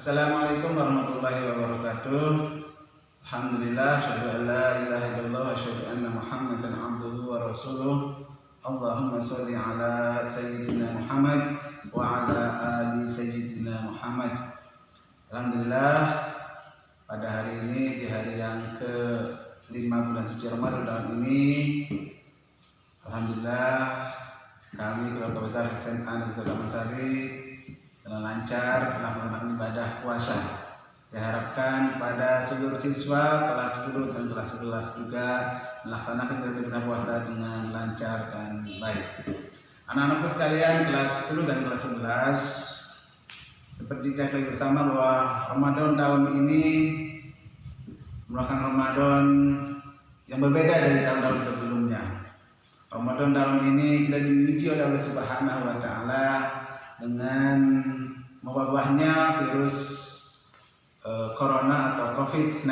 Assalamualaikum warahmatullahi wabarakatuh. Alhamdulillah, syahadu an la ilaha illallah wa syahadu anna Muhammadan abduhu wa rasuluh. Allahumma sholli ala sayyidina Muhammad wa ala ali sayyidina Muhammad. Alhamdulillah, pada hari ini, di hari yang ke-5 bulan suci Ramadan tahun ini, alhamdulillah kami keluarga besar SMA Negeri 1 Damansari dengan lancar melaksanakan ibadah puasa. Saya harapkan pada seluruh siswa kelas 10 dan kelas 11 juga melaksanakan ibadah puasa dengan lancar dan baik. Anak-anakku sekalian kelas 10 dan kelas 11, seperti kita ketahui bersama bahwa Ramadan tahun ini merupakan Ramadan yang berbeda dari tahun-tahun sebelumnya. Ramadan tahun ini kita diuji oleh Allah Subhanahu wa Ta'ala dengan mewabahnya virus corona atau COVID-19.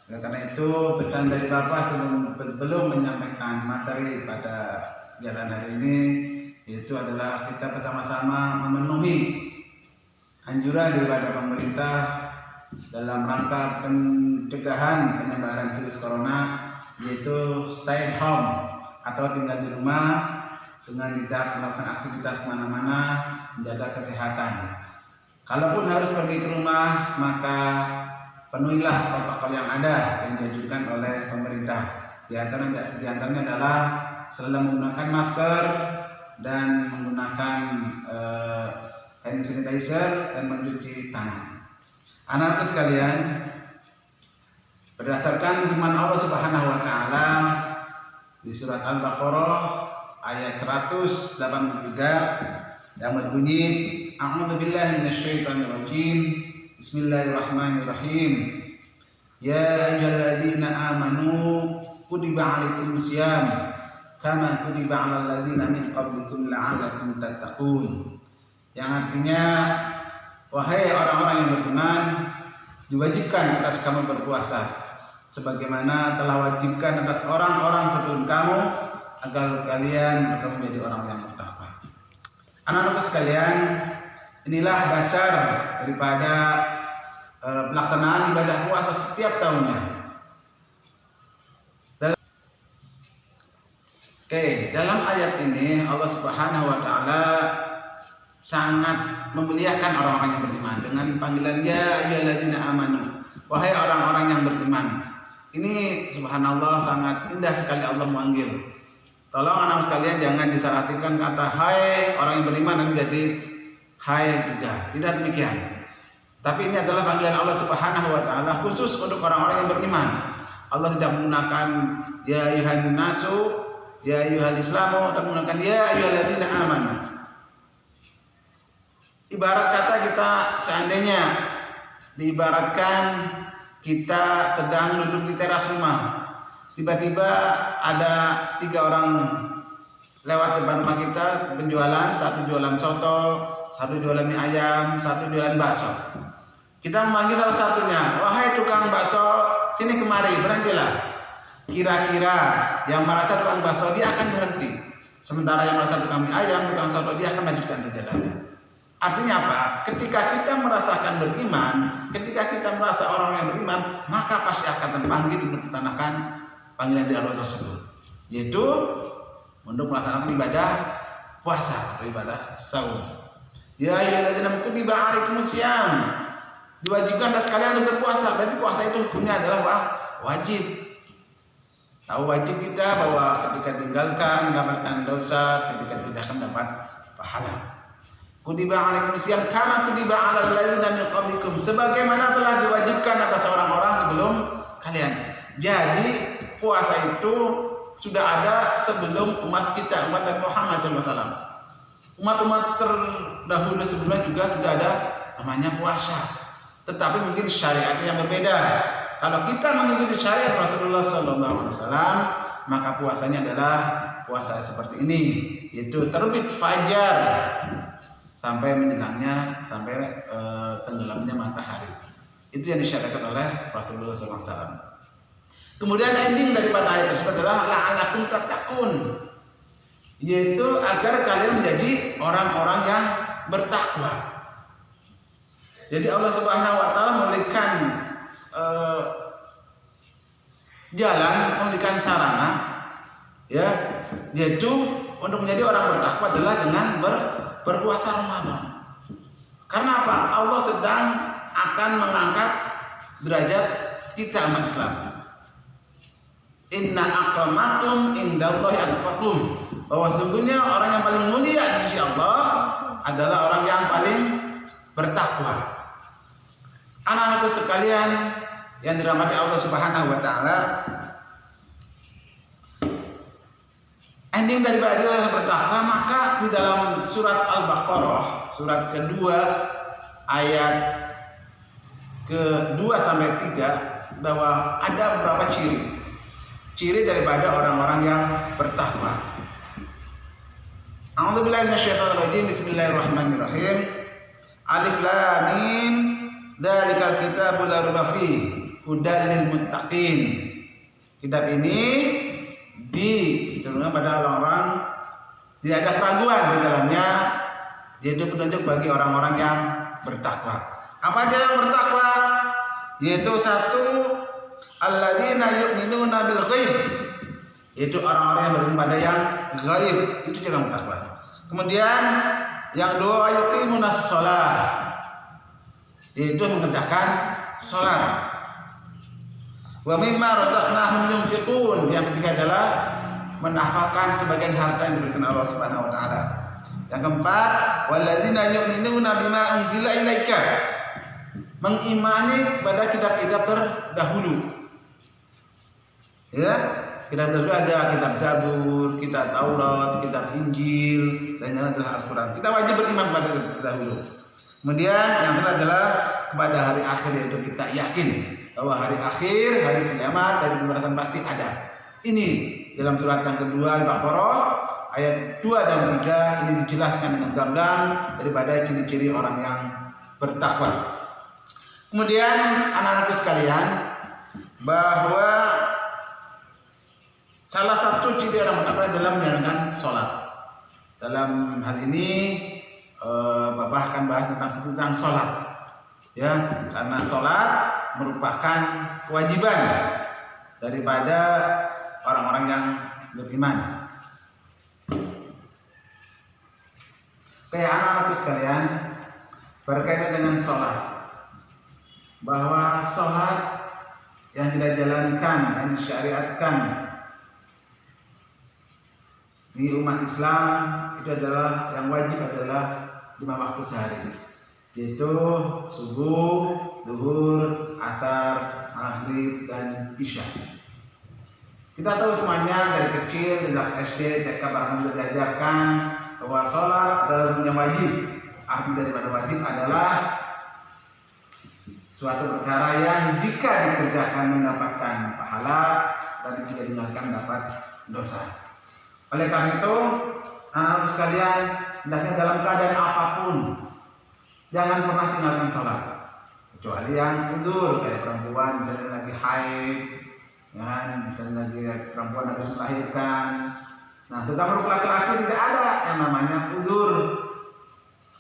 Karena itu pesan dari Bapak sebelum menyampaikan materi pada kegiatan hari ini, yaitu adalah kita bersama-sama memenuhi anjuran daripada pemerintah dalam rangka pencegahan penyebaran virus corona, yaitu stay at home atau tinggal di rumah dengan tidak melakukan aktivitas kemana-mana, menjaga kesehatan. Kalaupun harus pergi ke rumah, maka penuhilah protokol yang ada yang dianjurkan oleh pemerintah. Di antaranya adalah selalu menggunakan masker dan menggunakan hand sanitizer dan mencuci tangan. Anak-anak sekalian, berdasarkan firman Allah Subhanahu wa Ta'ala di surat Al-Baqarah ayat 183 yang berbunyi, A'udzubillahi minasyaitonirrajim. Bismillahirrahmanirrahim. Ya ayyuhalladzina amanu kutiba 'alaikumusiyam kama kutiba 'alal ladzina min qablikum la'allakum tattaqun. Yang artinya, wahai orang-orang yang beriman, diwajibkan atas kamu berpuasa sebagaimana telah wajibkan atas orang-orang sebelum kamu, agar kalian menjadi orang yang bertakwa. Anak-anak sekalian, inilah dasar daripada pelaksanaan ibadah puasa setiap tahunnya. Dalam ayat ini Allah Subhanahu wa Ta'ala sangat memuliakan orang-orang yang beriman dengan panggilan ya ayyuhalladzina amanu, wahai orang-orang yang beriman. Ini subhanallah sangat indah sekali Allah memanggil. Tolong anak sekalian jangan disalahartikan kata hai orang yang beriman dan menjadi hai juga. Tidak demikian. Tapi ini adalah panggilan Allah Subhanahu wa Ta'ala khusus untuk orang-orang yang beriman. Allah tidak menggunakan ya ayyuhan nasu, ya ayyuhal islamu, tapi menggunakan ya ayyuhalladzina amanu. Ibarat kata kita seandainya diibaratkan kita sedang duduk di teras rumah. Tiba-tiba ada 3 orang lewat depan rumah kita penjualan, satu jualan soto, satu jualan mie ayam, satu jualan bakso. Kita memanggil salah satunya, wahai tukang bakso, sini kemari, berhentilah. Kira-kira yang merasa tukang bakso dia akan berhenti, sementara yang merasa tukang mie ayam, tukang soto dia akan lanjutkan perjalanannya. Artinya apa? Ketika kita merasakan beriman, ketika kita merasa orang yang beriman, maka pasti akan terpanggil melaksanakan panggilan dari Allah tersebut, yaitu untuk melaksanakan ibadah puasa atau ibadah saum. Ya ayyuhalladzina kutiba 'alaikumusiyam, diwajibkan atas kalian untuk berpuasa. Berarti puasa itu hukumnya adalah wajib. Tahu wajib kita bahwa ketika tinggalkan mendapatkan dosa, ketika kita akan mendapat pahala. Kutiba 'alaikumusiyam kama kutiba 'alal ladzina min qablikum, sebagaimana telah diwajibkan atas orang-orang sebelum kalian. Jadi puasa itu sudah ada sebelum umat kita, umat Nabi Muhammad SAW. Umat-umat terdahulu sebelumnya juga sudah ada namanya puasa, tetapi mungkin syariatnya yang berbeda. Kalau kita mengikuti syariat Rasulullah SAW, maka puasanya adalah puasa seperti ini, yaitu terbit fajar sampai menjelangnya, sampai tenggelamnya matahari. Itu yang disyariatkan oleh Rasulullah SAW. Kemudian ending daripada ayat tersebut adalah la'allakum tattaqun, yaitu agar kalian menjadi orang-orang yang bertakwa. Jadi Allah Subhanahu wa taala memberikan jalan, memberikan sarana, ya, yaitu untuk menjadi orang bertakwa adalah dengan berpuasa Ramadan. Karena apa? Allah sedang akan mengangkat derajat kita umat Islam. Inna akramakum indallahi atqakum. Bahwa sungguhnya orang yang paling mulia di sisi Allah adalah orang yang paling bertakwa. Anak-anakku sekalian yang dirahmati Allah Subhanahu wa taala, ending daripada orang yang bertakwa, maka di dalam surat Al-Baqarah surat kedua ayat ke-2 sampai 3 bahwa ada beberapa ciri daripada orang-orang yang bertakwa. A'udzubillahi minasyaitonir rajim. Bismillahirrahmanirrahim. Alif lam mim. Dzalikal kitabul la raiba fihi hudal lil muttaqin. Kitab ini diturunkan pada orang-orang tidak ada keraguan di dalamnya, yaitu petunjuk bagi orang-orang yang bertakwa. Apa aja yang bertakwa? Yaitu satu, alladzina yu'minuna bil ghaib, yaitu orang-orang yang beriman pada yang gaib, itu cara bertakwa. Kemudian yang dua, yuqimunas shalah, yaitu mengerjakan salat. Wa mimma razaqnahum yunfiqun, yang ketiga adalah menafkahkan sebagian harta yang diberikan Allah Subhanahu wa taala. Yang keempat, walladzina yu'minuna bima unzila ilaika, mengimani pada kitab-kitab terdahulu. Ya, kitab terdahulu ada kitab Zabur, kitab Taurat, kitab Injil, dan yang adalah Al-Qur'an. Kita wajib beriman pada kitab terdahulu. Kemudian yang terakhir adalah kepada hari akhir, yaitu kita yakin bahwa hari akhir, hari kiamat, dari pembalasan pasti ada. Ini dalam surat yang kedua Al-Baqarah ayat 2 dan 3 ini dijelaskan dengan gamblang daripada ciri-ciri orang yang bertakwa. Kemudian anak-anakku sekalian, bahwa salah satu ciri orang bertakwa adalah menjalankan sholat. Dalam hal ini Bapak akan bahas tentang sholat, ya, karena sholat merupakan kewajiban daripada orang-orang yang beriman. Kayak anak-anakku sekalian, berkaitan dengan sholat, bahwa sholat yang kita jalankan dan disyariatkan di umat Islam itu adalah yang wajib adalah 5 waktu sehari, yaitu subuh, zuhur, asar, maghrib, dan isya. Kita tahu semuanya dari kecil, sejak SD, TK, bahkan sudah diajarkan bahwa sholat adalah hukumnya wajib. Arti daripada wajib adalah suatu perkara yang jika dikerjakan mendapatkan pahala dan jika ditinggalkan dapat dosa. Oleh karena itu, anak-anak sekalian, hendaknya dalam keadaan apapun jangan pernah tinggalkan sholat, kecuali yang uzur, kayak perempuan misalnya lagi haid, ya, misalnya lagi perempuan habis melahirkan. Nah, terutama untuk laki-laki tidak ada yang namanya uzur.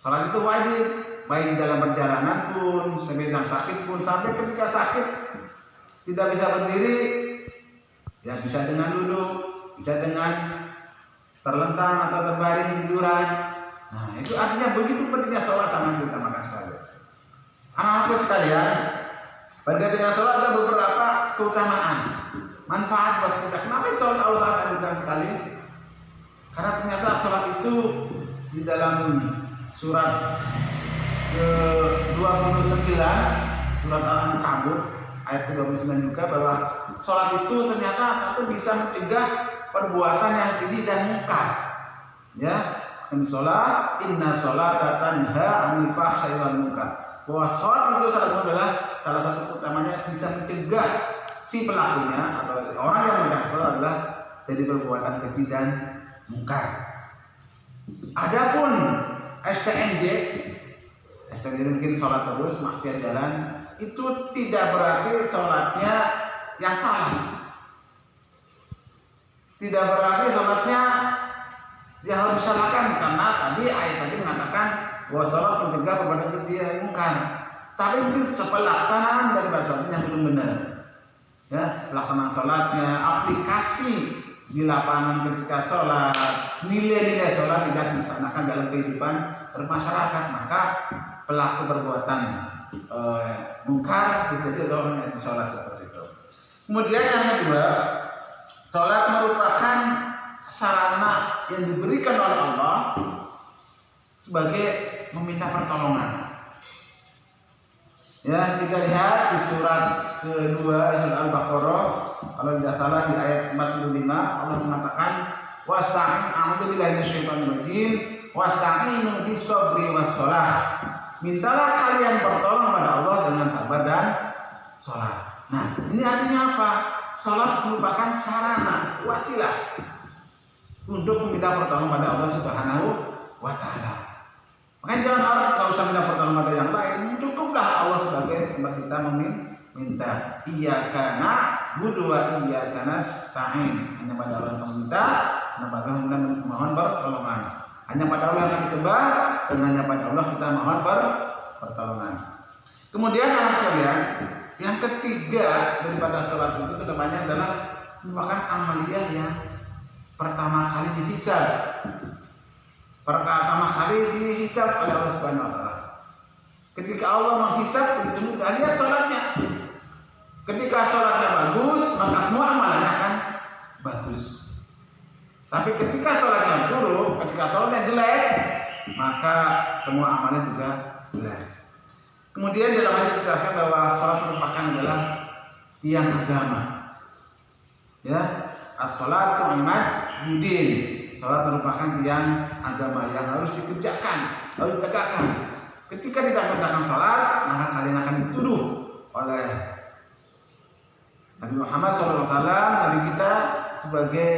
Sholat itu wajib, baik dalam perjalanan pun, sedang sakit pun, sampai ketika sakit tidak bisa berdiri, ya bisa dengan duduk, bisa dengan terlentang atau terbaring tiduran. Nah, itu artinya begitu pentingnya sholat sangat diutamakan sekali. Anak-anakku sekalian, berkaitan dengan sholat ada beberapa keutamaan, manfaat buat kita. Kenapa sholat Allah sangat anjurkan sekali? Karena ternyata sholat itu di dalam surat ke-29, surat Al-Ankabut ayat ke-29 juga, bahwa sholat itu ternyata satu bisa mencegah perbuatan yang keji dan mungkar. Ya, sholat, inna sholata tanha 'anil fahsya'i wal munkar. Bahwa sholat itu adalah salah satu utamanya bisa mencegah si pelakunya atau orang yang mengerjakan sholat adalah dari perbuatan keji dan mungkar. Adapun STMJ mungkin sholat terus maksiat jalan, itu tidak berarti sholatnya yang salah. Tidak berarti sholatnya yang harus disalahkan, karena tadi ayat tadi mengatakan bahwa sholat mencegah perbuatan keji dan mungkar. tapi mungkin pelaksanaan dari sholat yang belum benar. Ya, pelaksanaan sholatnya, aplikasi di lapangan ketika sholat, nilai-nilai sholat tidak dilaksanakan dalam kehidupan bermasyarakat, maka pelaku perbuatan mungkar bisa jadi orang yang sholat seperti itu. Kemudian yang kedua, sholat merupakan sarana yang diberikan oleh Allah sebagai meminta pertolongan. Ya, kita lihat di surat kedua surat Al-Baqarah, kalau tidak salah di ayat 45 Allah mengatakan wasta'in a'udzu billahi minasyaitonir rajim wasta'inu bis-sabri was-shalah. Mintalah kalian pertolongan pada Allah dengan sabar dan salat. Nah, ini artinya apa? Salat merupakan sarana, wasilah untuk meminta pertolongan pada Allah Subhanahu wa taala. Makanya jangan harap enggak usah minta pertolongan pada yang lain, cukuplah Allah sebagai tempat kita meminta. Iyyaka na'budu wa iyyaka nasta'in. Hanya pada Allah kita meminta, hanya pada Allah kita mohon pertolongan. Hanya pada Allah kami sembah dan hanya pada Allah kita mohon pertolongan. Kemudian anak sekalian, yang ketiga daripada sholat itu kedepannya adalah merupakan amaliyah yang pertama kali dihisab. Pertama kali dihisab oleh Allah Subhanahu wa taala. Ketika Allah menghisab, begitu mudah lihat sholatnya. Ketika sholatnya bagus, maka semua amalannya akan bagus. Tapi ketika sholatnya buruk, ketika sholatnya jelek, maka semua amalnya juga jelek. Kemudian dalam hadis dijelaskan bahwa sholat merupakan adalah tiang agama. Ya, as-sholatu imaduddin. Sholat merupakan tiang agama yang harus dikerjakan, harus ditegakkan. Ketika tidak mengerjakan sholat, maka kalian akan dituduh oleh Nabi Muhammad SAW, Nabi kita, sebagai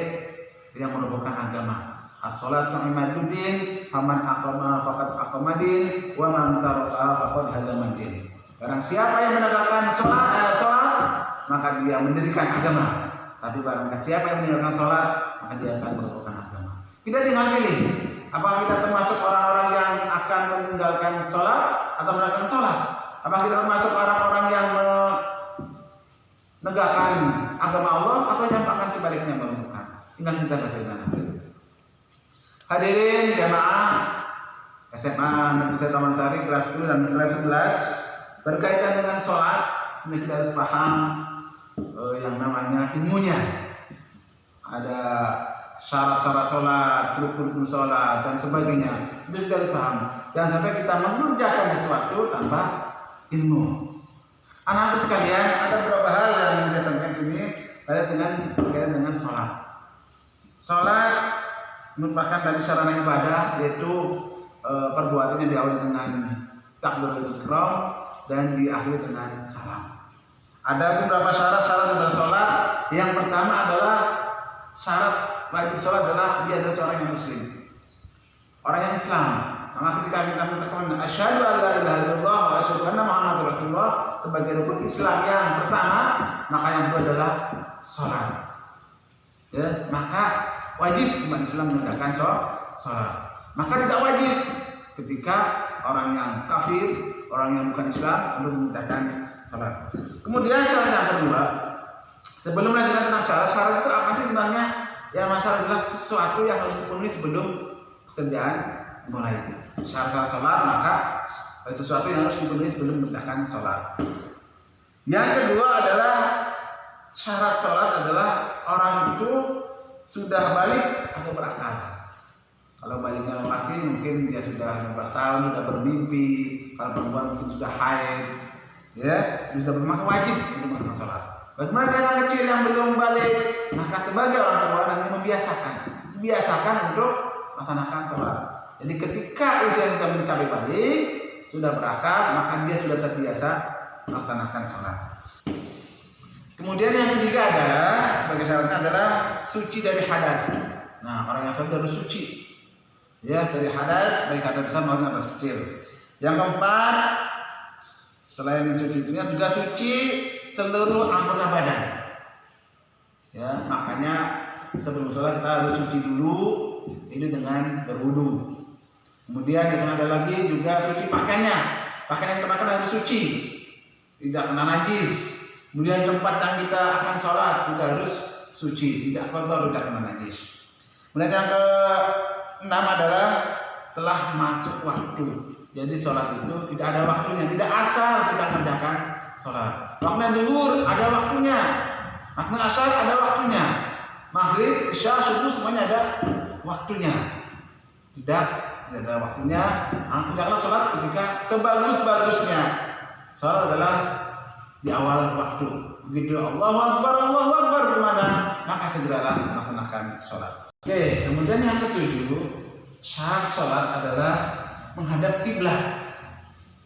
yang merupakan agama. As-sholatu imaduddin, faman aqama faqad aqamadin, wa man taraka faqad hadamadin. Barang siapa yang menegakkan sholat, maka dia mendirikan agama. Tapi barang siapa yang meninggalkan sholat, maka dia akan merupakan agama. Kita tinggal pilih, apakah kita termasuk orang-orang yang akan meninggalkan sholat atau menegakkan sholat? Apakah kita termasuk orang-orang yang menegakkan agama Allah atau yang akan sebaliknya meremehkan? Tinggal kita bagaimana. Hadirin jamaah SMA Negeri Taman Sari kelas 10 dan kelas 11, berkaitan dengan sholat, ini kita harus paham yang namanya ilmunya. Ada syarat-syarat sholat, rukun sholat dan sebagainya. Itu kita harus paham. Jangan sampai kita mengerjakan sesuatu tanpa ilmu. Anak-anak sekalian, ada beberapa hal yang ingin saya sampaikan sini berkaitan dengan sholat. Sholat merupakan dari sarana ibadah, yaitu perbuatannya diawali dengan takbiratul ihram dan diakhiri dengan salam. Ada beberapa syarat-syarat dalam sholat. Yang pertama adalah syarat wajib sholat adalah dia adalah seorang yang muslim, orang yang Islam. Maka ketika kita mengatakan asyhadu an la ilaha illallah wa asyhadu anna muhammadar rasulullah sebagai rukun Islam yang pertama, maka yang kedua adalah sholat. Ya, maka wajib umat Islam menegakkan sholat. Maka tidak wajib ketika orang yang kafir, orang yang bukan Islam untuk menegakkan sholat. Kemudian syarat yang kedua, sebelum lanjutkan tentang syarat itu apa sih sebenarnya? Yang masalah adalah sesuatu yang harus dipenuhi sebelum pekerjaan dimulai. Syarat sholat, maka sesuatu yang harus dipenuhi sebelum menegakkan sholat. Yang kedua adalah syarat sholat adalah orang itu sudah balik atau berakal. Kalau baliknya laki mungkin dia sudah 15 tahun, sudah bermimpi. Kalau perempuan mungkin sudah haid, ya, sudah maka wajib untuk melakukan sholat. Bagaimana anak kecil yang belum balik? Maka sebagai orang tua nanti membiasakan untuk melaksanakan sholat. Jadi ketika usia sudah mencapai balik, sudah berakal, maka dia sudah terbiasa melaksanakan sholat. Kemudian yang ketiga adalah sebagai syaratnya adalah suci dari hadas. Nah, orang yang sudah suci, ya, dari hadas, baik hadas besar maupun hadas kecil. Yang keempat, selain suci itu juga suci seluruh anggota badan. Ya, makanya sebelum sholat kita harus suci dulu, ini dengan berwudu. Kemudian yang ada lagi juga suci pakaiannya. pakaian yang kita pakai harus suci, tidak kena najis. Kemudian tempat yang kita akan sholat juga harus suci, tidak kotor, tidak kena najis. Kemudian yang keenam adalah telah masuk waktu. Jadi sholat itu tidak ada waktunya, tidak asal kita mengerjakan sholat. Waktu zuhur ada waktunya, waktu asar ada waktunya, maghrib, isya, subuh semuanya ada waktunya. Tidak ada waktunya. Janganlah sholat ketika sebagus-bagusnya. Sholat adalah di awal waktu. Begitu Allahu Akbar berkumandang, maka segeralah melaksanakan sholat. Oke, kemudian yang ketujuh, syarat sholat adalah menghadap kiblat.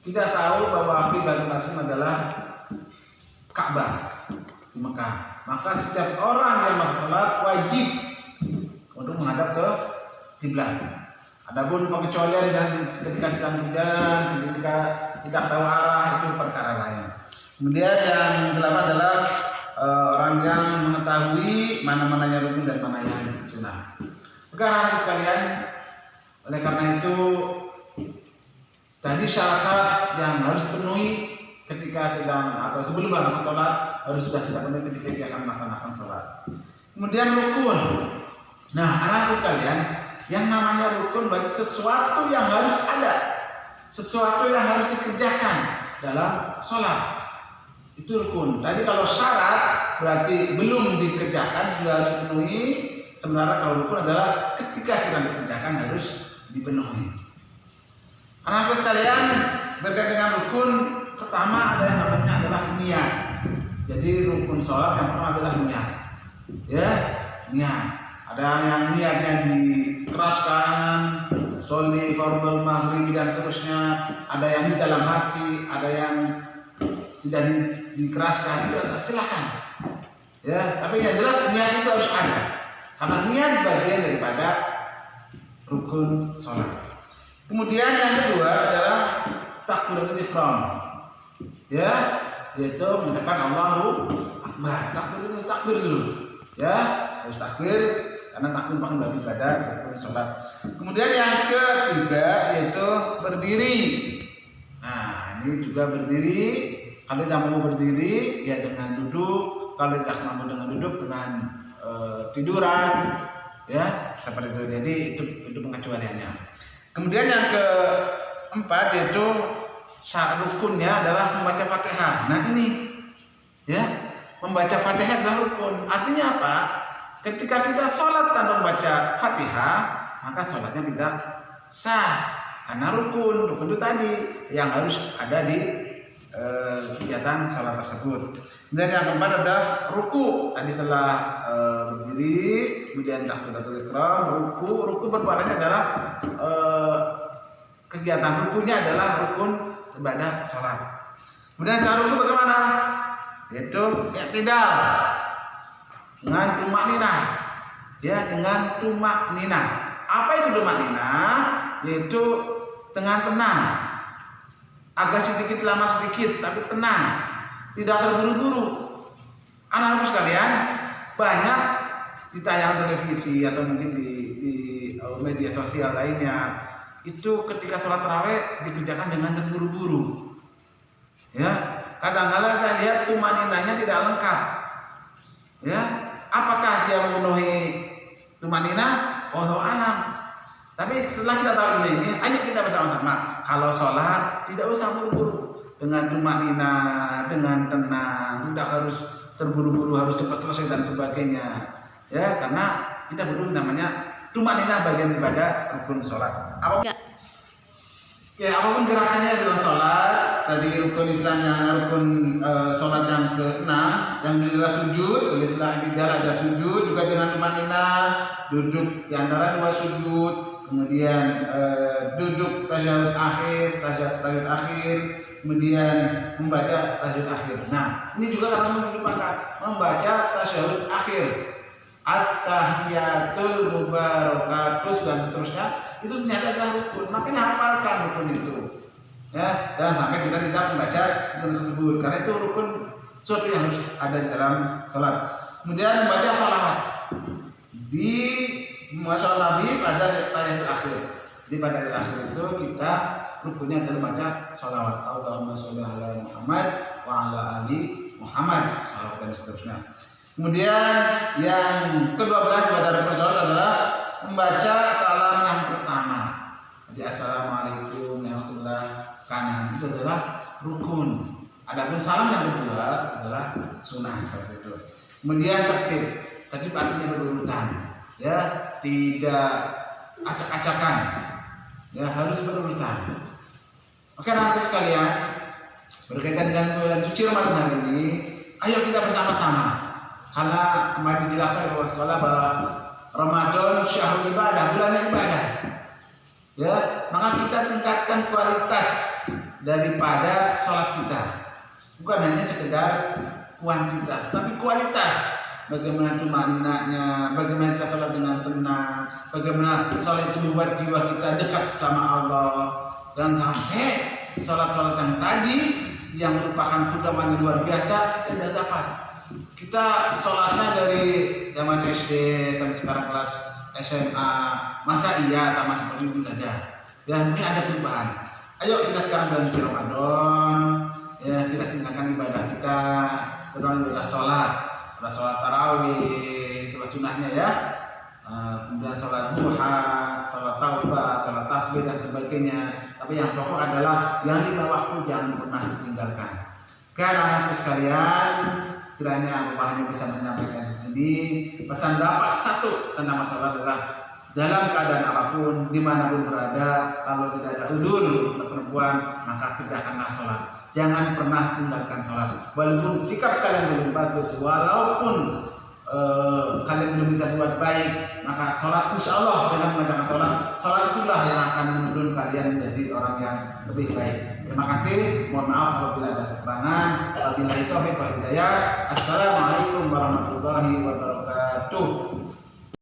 Kita tahu bahwa kiblat Muslim adalah Ka'bah di Mekah. Maka setiap orang yang masuk sholat wajib untuk menghadap ke kiblat. Adapun pengecualian misalnya ketika sedang berjalan, ketika tidak tahu arah, itu perkara lain. Kemudian yang kedelapan adalah orang yang mengetahui mana-mananya rukun dan mana yang sunnah. Karena sekalian, oleh karena itu tadi syarat-syarat yang harus dipenuhi ketika sedang atau sebelum melakukan sholat harus sudah kita penuhi ketika dia akan melaksanakan sholat. Kemudian rukun. Nah, anak-anakku sekalian, yang namanya rukun bagi sesuatu yang harus ada, sesuatu yang harus dikerjakan dalam sholat. Itu rukun. Tadi kalau syarat berarti belum dikerjakan sudah harus dipenuhi. Sementara kalau rukun adalah ketika sedang dikerjakan harus dipenuhi. Anak-anakku sekalian, berkaitan dengan rukun, pertama ada yang namanya adalah niat. Jadi rukun sholat yang pertama adalah niat. Ya, niat. Ada yang niatnya dikeraskan, sholli fardhu maghrib dan seterusnya. Ada yang di dalam hati, ada yang tidak dikeraskan, itu silakan. Ya, tapi yang jelas niat itu harus ada. Karena niat bagian daripada rukun sholat. Kemudian yang kedua adalah takbiratul ihram. Ya, yaitu mengucapkan Allahu Akbar. Takbir dulu. Ya, harus takbir karena takbir merupakan bagian daripada rukun sholat. Kemudian yang ketiga yaitu berdiri. Nah, ini juga berdiri. Kalau tidak mau berdiri, ya dengan duduk. Kalau tidak mampu dengan duduk, dengan tiduran, ya seperti itu. Jadi itu pengecualiannya. Kemudian yang keempat yaitu syarat rukunnya adalah membaca Fatihah. Nah ini, ya membaca Fatihah adalah rukun. Artinya apa? Ketika kita sholat tanpa membaca Fatihah, maka sholatnya tidak sah. Karena rukun itu tadi yang harus ada di kegiatan sholat tersebut. Dan yang keempat adalah ruku. Tadi setelah berdiri, kemudian takbiratul ihram, ruku berbuatannya adalah kegiatan rukunya adalah rukun ibadah sholat. Kemudian setelah ruku bagaimana? Yaitu i'tidal dengan tumak ninah. Ya, dengan tumak ninah. Apa itu tumak ninah? Yaitu dengan tenang. Agak sedikit lama sedikit, tapi tenang, tidak terburu-buru. Anak-anakku sekalian, banyak di tayangan televisi atau mungkin di media sosial lainnya, itu ketika sholat tarawih dikerjakan dengan terburu-buru. Ya, kadang-kala saya lihat tumaninahnya tidak lengkap. Ya, apakah dia memenuhi tumaninah? Wallahu a'lam. Tapi setelah kita tahu ini, ayo kita bersama-sama. Kalau sholat tidak usah buru-buru, dengan tumaninah, dengan tenang, tidak harus terburu-buru, harus cepat selesai dan sebagainya. Ya, karena kita butuh namanya tumaninah bagian daripada rukun sholat. Apapun gerakannya dalam sholat, tadi rukun Islamnya, rukun sholat yang ke-6, yang adalah sujud, tulislah i'tidal ada sujud, juga dengan tumaninah, duduk di antara dua sujud. Kemudian duduk tasyahud akhir, kemudian membaca tasyahud akhir. Nah, ini juga karena melupakan membaca tasyahud akhir, at-tahiyatul mubarakatus dan seterusnya, itu ternyata adalah rukun. Makanya hafalkan rukun itu. Ya, dan sampai kita tidak membaca rukun tersebut karena itu rukun sesuatu yang harus ada di dalam sholat. Kemudian membaca sholawat di sholat Nabi pada tahiyatul akhir. Di pada tahiyatul akhir itu kita rukunnya adalah baca sholawat. Allahumma sholli ala Muhammad wa ala ali Muhammad, sholawat dan seterusnya. Kemudian yang ke-12 pada rukun sholat adalah membaca salam yang pertama. Jadi assalamualaikum yang sebelah kanan itu adalah rukun. Adapun salam yang kedua adalah sunnah seperti itu. Kemudian tertib artinya berurutan, ya, tidak acak-acakan, ya, harus berurutan. Oke, anak-anak sekalian, berkaitan dengan bulan suci Ramadan hari ini, ayo kita bersama-sama, karena kemarin dijelaskan di bawah sekolah bahwa Ramadan syahrul ibadah, bulan ibadah, ya, maka kita tingkatkan kualitas daripada sholat kita, bukan hanya sekedar kuantitas, tapi kualitas. Bagaimana tumaninanya, bagaimana kita sholat dengan tenang, bagaimana sholat itu membuat jiwa kita dekat sama Allah. Jangan sampai sholat-sholat yang tadi yang merupakan keutamaan yang luar biasa tidak dapat. Kita sholatnya dari zaman SD sampai sekarang kelas SMA, masa iya sama seperti itu saja? Dan mungkin ada perubahan. Ayo kita sekarang bulan suci Ramadan, ya, kita tingkatkan ibadah kita, terutama ibadah sholat tarawih, sholat sunnahnya, ya, kemudian sholat duha, sholat taubah, sholat tasbih dan sebagainya. Tapi yang pokok adalah yang 5 waktu jangan pernah ditinggalkan. Karena anakku sekalian, kiranya Allah hanya bisa menyampaikan ini pesan dapat satu tentang masalah adalah dalam keadaan apapun, dimanapun berada, kalau tidak ada udzur perempuan, maka kerjakanlah sholat. Jangan pernah tinggalkan sholat. Walaupun sikap kalian belum bagus, walaupun kalian belum bisa buat baik, maka sholat insya Allah dengan mengerjakan sholat itulah yang akan menuntun kalian menjadi orang yang lebih baik. Terima kasih. Mohon maaf apabila ada kekurangan. Wabillahi taufiq wal hidayah. Assalamualaikum warahmatullahi wabarakatuh.